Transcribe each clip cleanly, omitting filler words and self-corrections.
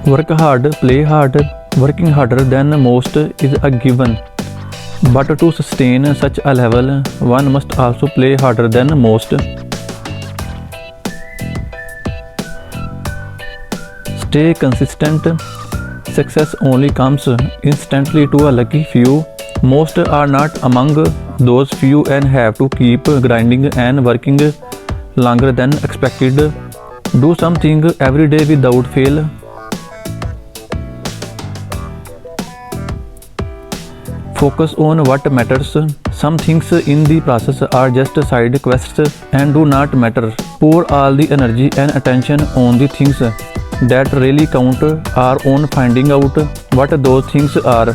Work hard, play hard. Working harder than most is a given. But to sustain such a level, one must also play harder than most. Stay consistent. Success only comes instantly to a lucky few. Most are not among those few and have to keep grinding and working longer than expected. Do something every day without fail. Focus on what matters. Some things in the process are just side quests and do not matter. Pour all the energy and attention on the things that really count or on finding out what those things are.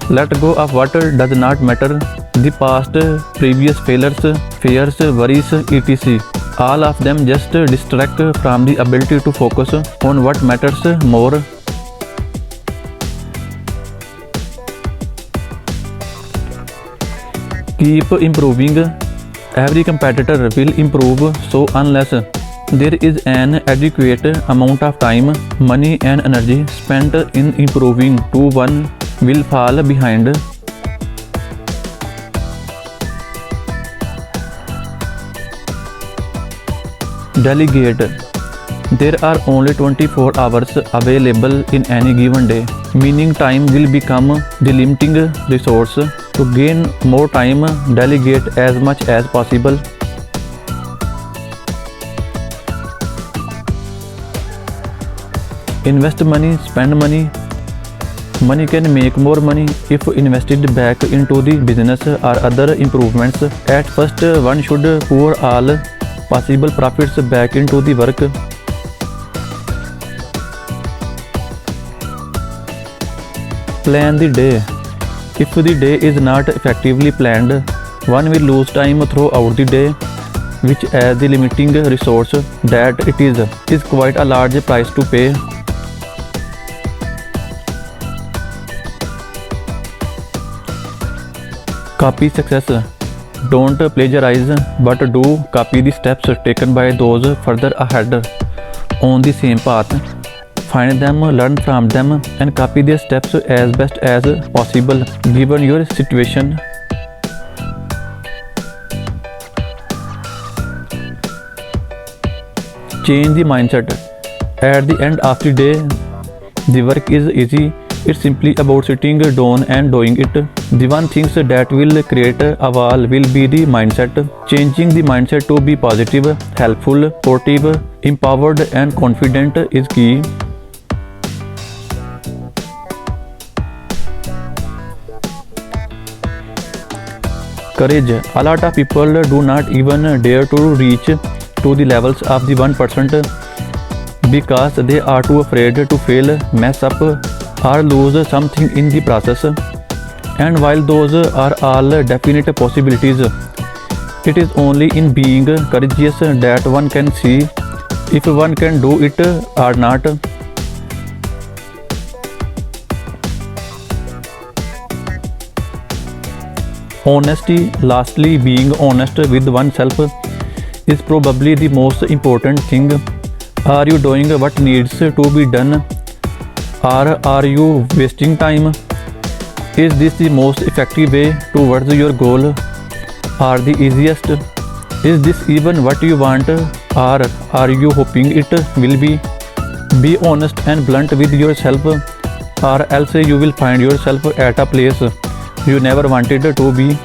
Let go of what does not matter. The past, previous failures, fears, worries, etc. All of them just distract from the ability to focus on what matters more. Keep improving. Every competitor will improve, so unless there is an adequate amount of time, money and energy spent in improving, one will fall behind. Delegate. There are only 24 hours available in any given day, meaning time will become the limiting resource. To gain more time, delegate as much as possible. Invest money, spend money. Money can make more money if invested back into the business or other improvements. At first, one should pour all possible profits back into the work. Plan the day. If the day is not effectively planned, one will lose time throughout the day, which as the limiting resource that it is quite a large price to pay. Copy success. Don't plagiarize, but do copy the steps taken by those further ahead on the same path. Find them, learn from them, and copy their steps as best as possible given your situation. Change the mindset. At the end of the day, the work is easy. It's simply about sitting down and doing it. The one thing that will create a wall will be the mindset. Changing the mindset to be positive, helpful, supportive, empowered, and confident is key. Courage. A lot of people do not even dare to reach to the levels of the 1% because they are too afraid to fail, mess up, or lose something in the process. And while those are all definite possibilities, it is only in being courageous that one can see if one can do it or not. Honesty. Lastly, being honest with oneself is probably the most important thing. Are you doing what needs to be done? Or are you wasting time? Is this the most effective way towards your goal? Or the easiest? Is this even what you want? Or are you hoping it will be? Be honest and blunt with yourself, or else you will find yourself at a place you never wanted to be.